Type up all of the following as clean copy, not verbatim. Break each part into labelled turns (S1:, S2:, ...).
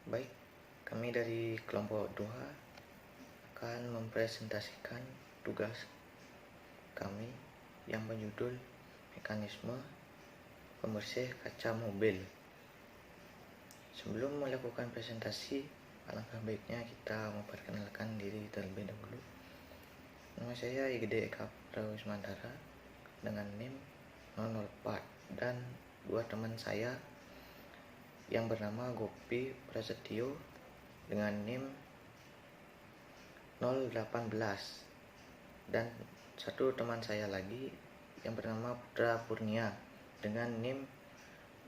S1: Baik, kami dari kelompok 2 akan mempresentasikan tugas kami yang berjudul Mekanisme Pembersih Kaca Mobil. Sebelum melakukan presentasi, alangkah baiknya kita memperkenalkan diri terlebih dahulu. Nama saya Igede Eka Prawismantara dengan NIM 004 dan dua teman saya yang bernama Gopi Prasetyo dengan NIM 018 dan satu teman saya lagi yang bernama Putra Purnia dengan NIM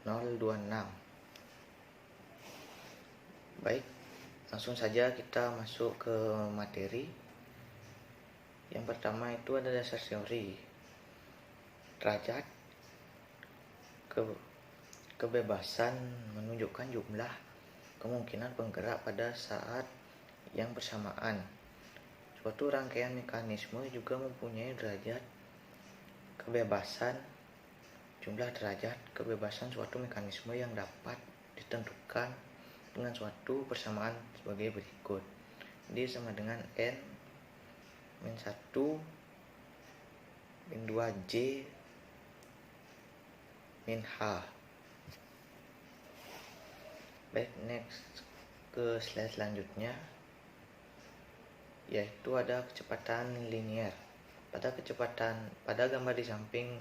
S1: 026. Baik, langsung saja kita masuk ke materi. Yang pertama itu ada dasar teori. Derajat kebebasan menunjukkan jumlah kemungkinan penggerak pada saat yang bersamaan. Suatu rangkaian mekanisme juga mempunyai derajat kebebasan. Jumlah derajat kebebasan suatu mekanisme yang dapat ditentukan dengan suatu persamaan sebagai berikut. D sama dengan N min 1 min 2 J min H. Baik, next ke slide selanjutnya, yaitu ada kecepatan linier. Pada gambar di samping,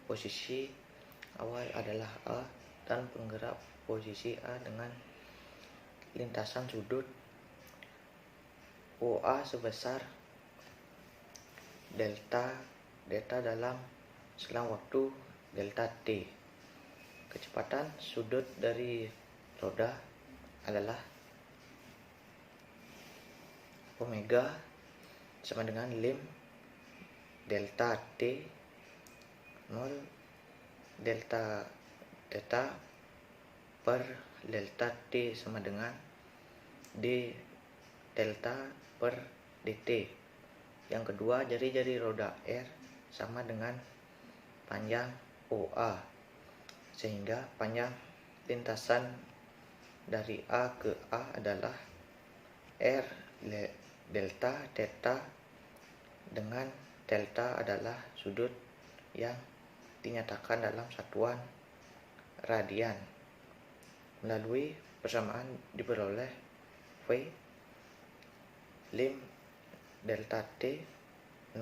S1: posisi awal adalah A dan penggerak posisi A dengan lintasan sudut OA sebesar delta dalam selang waktu delta T. Kecepatan sudut dari roda adalah omega sama dengan lim delta T 0 delta theta per delta T sama dengan D delta per dt. Yang kedua, jari-jari roda R sama dengan panjang OA, sehingga panjang lintasan dari A ke A adalah R delta theta dengan delta adalah sudut yang dinyatakan dalam satuan radian. Melalui persamaan diperoleh V lim delta T 0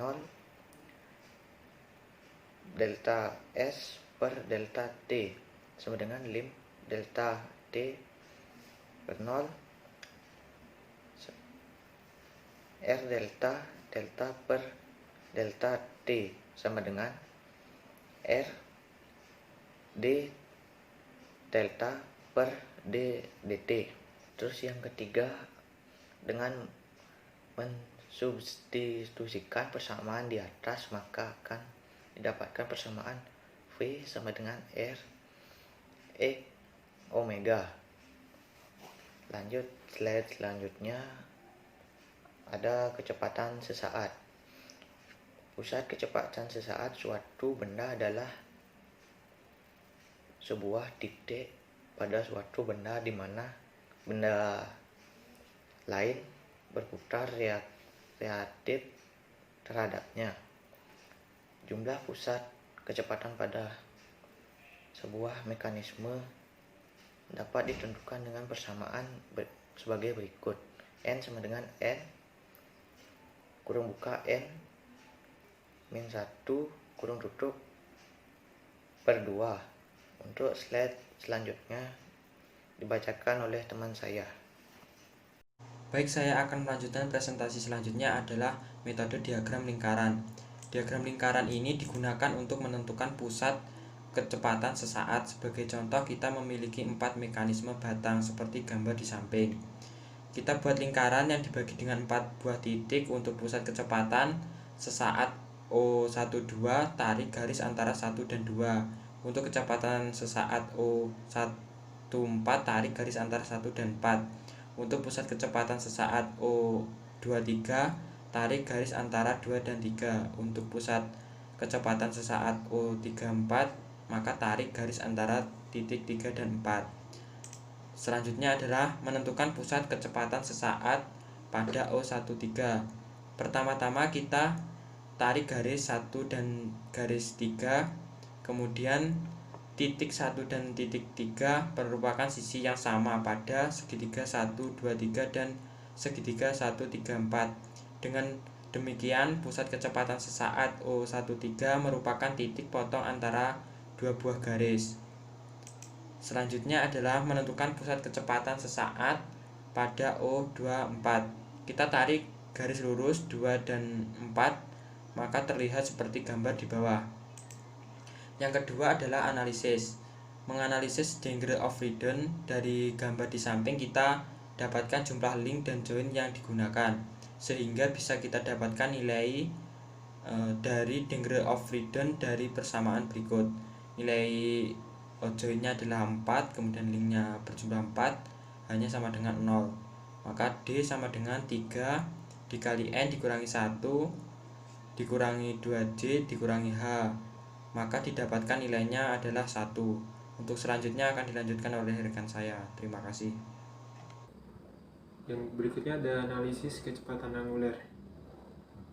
S1: delta S per delta T sama dengan lim delta T per 0 R delta per delta T sama dengan R D delta per D dt. Terus yang ketiga, dengan mensubstitusikan persamaan di atas, maka akan didapatkan persamaan V sama dengan R E omega. Lanjut, slide selanjutnya ada kecepatan sesaat. Pusat kecepatan sesaat suatu benda adalah sebuah titik pada suatu benda di mana benda lain berputar reaktif terhadapnya. Jumlah pusat kecepatan pada sebuah mekanisme dapat ditentukan dengan persamaan sebagai berikut. N sama dengan N kurung buka N min 1 kurung tutup per 2. Untuk slide selanjutnya dibacakan oleh teman saya.
S2: Baik, saya akan melanjutkan presentasi selanjutnya adalah metode diagram lingkaran. Diagram lingkaran ini digunakan untuk menentukan pusat kecepatan sesaat. Sebagai contoh, kita memiliki 4 mekanisme batang seperti gambar di samping. Kita buat lingkaran yang dibagi dengan 4 buah titik untuk pusat kecepatan sesaat O12, tarik garis antara 1 dan 2. Untuk kecepatan sesaat O14, tarik garis antara 1 dan 4. Untuk pusat kecepatan sesaat O23, tarik garis antara 2 dan 3. Untuk pusat kecepatan sesaat O34, maka tarik garis antara titik 3 dan 4. Selanjutnya adalah menentukan pusat kecepatan sesaat pada O13. Pertama-tama kita tarik garis 1 dan garis 3, kemudian titik 1 dan titik 3 merupakan sisi yang sama pada segitiga 1, 2, 3 dan segitiga 1, 3, 4. Dengan demikian, pusat kecepatan sesaat O13 merupakan titik potong antara dua buah garis. Selanjutnya adalah menentukan pusat kecepatan sesaat pada O24. Kita tarik garis lurus 2 dan 4, maka terlihat seperti gambar di bawah. Yang kedua adalah analisis. Menganalisis degree of freedom. Dari gambar di samping kita dapatkan jumlah link dan join yang digunakan, sehingga bisa kita dapatkan nilai dari degree of freedom dari persamaan berikut. Nilai joinnya adalah 4, kemudian linknya berjumlah 4, hanya sama dengan 0. Maka D sama dengan 3 dikali N dikurangi 1 dikurangi 2J dikurangi H, maka didapatkan nilainya adalah 1. Untuk selanjutnya akan dilanjutkan oleh rekan saya. Terima kasih.
S3: Yang berikutnya ada analisis kecepatan angular.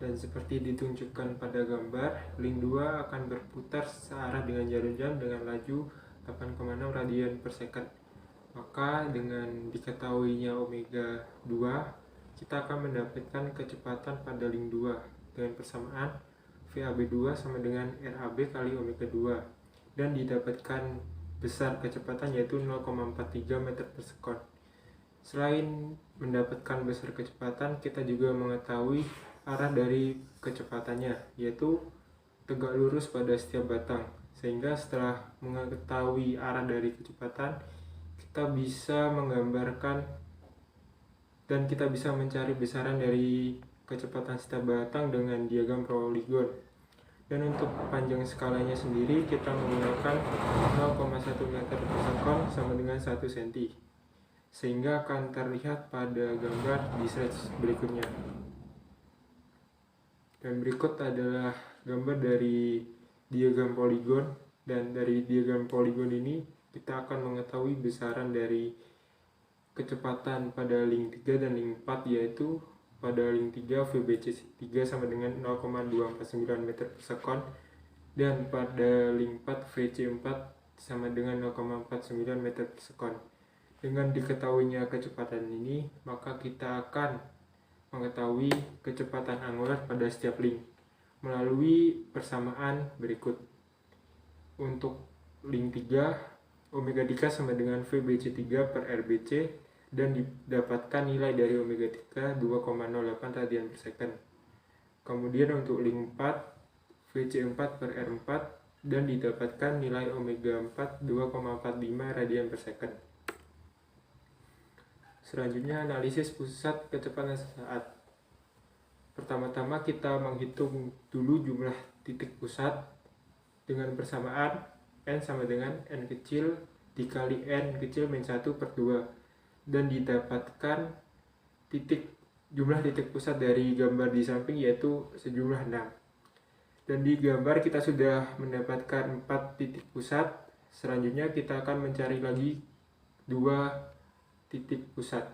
S3: Dan seperti ditunjukkan pada gambar, link 2 akan berputar searah dengan jarum jam dengan laju 8,6 radian per second. Maka dengan diketahuinya omega 2, kita akan mendapatkan kecepatan pada link 2 dengan persamaan VAB2 sama dengan RAB kali omega 2, dan didapatkan besar kecepatan yaitu 0,43 meter per sekon. Selain mendapatkan besar kecepatan, kita juga mengetahui arah dari kecepatannya, yaitu tegak lurus pada setiap batang. Sehingga setelah mengetahui arah dari kecepatan, kita bisa menggambarkan dan kita bisa mencari besaran dari kecepatan setiap batang dengan diagram poligon. Dan untuk panjang skalanya sendiri kita menggunakan 0,1 meter per sekon sama dengan 1 cm, sehingga akan terlihat pada gambar di slide berikutnya. Dan berikut adalah gambar dari diagram poligon, dan dari diagram poligon ini kita akan mengetahui besaran dari kecepatan pada link 3 dan link 4, yaitu pada link 3 VBC 3 sama dengan 0,249 meter per sekon, dan pada link 4 VC 4 sama dengan 0,49 meter per sekon. Dengan diketahuinya kecepatan ini, maka kita akan mengetahui kecepatan angular pada setiap link melalui persamaan berikut. Untuk link 3, omega 3 sama dengan VBC 3 per RBC, dan didapatkan nilai dari omega 3 2,08 radian per second. Kemudian untuk link 4, VC 4 per R4, dan didapatkan nilai omega 4 2,45 radian per second. Selanjutnya analisis pusat kecepatan sesaat. Pertama-tama kita menghitung dulu jumlah titik pusat dengan persamaan N sama dengan N kecil dikali N kecil min 1 per 2, dan didapatkan jumlah titik pusat dari gambar di samping yaitu sejumlah 6. Dan di gambar kita sudah mendapatkan 4 titik pusat. Selanjutnya kita akan mencari lagi 2 titik pusat.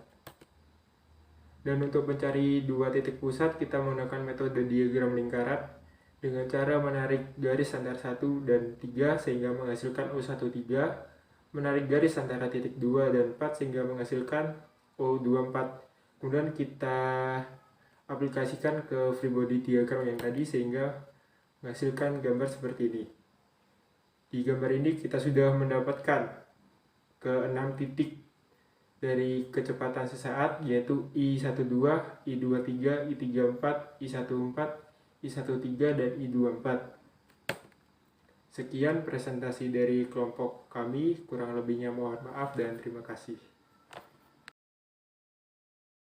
S3: Dan untuk mencari 2 titik pusat kita menggunakan metode diagram lingkaran dengan cara menarik garis antara 1 dan 3 sehingga menghasilkan O13, menarik garis antara titik 2 dan 4 sehingga menghasilkan O24. Kemudian kita aplikasikan ke free body diagram yang tadi sehingga menghasilkan gambar seperti ini. Di gambar ini kita sudah mendapatkan ke 6 titik dari kecepatan sesaat, yaitu I12, I23, I34, I14, I13, dan I24. Sekian presentasi dari kelompok kami, kurang lebihnya mohon maaf dan terima kasih.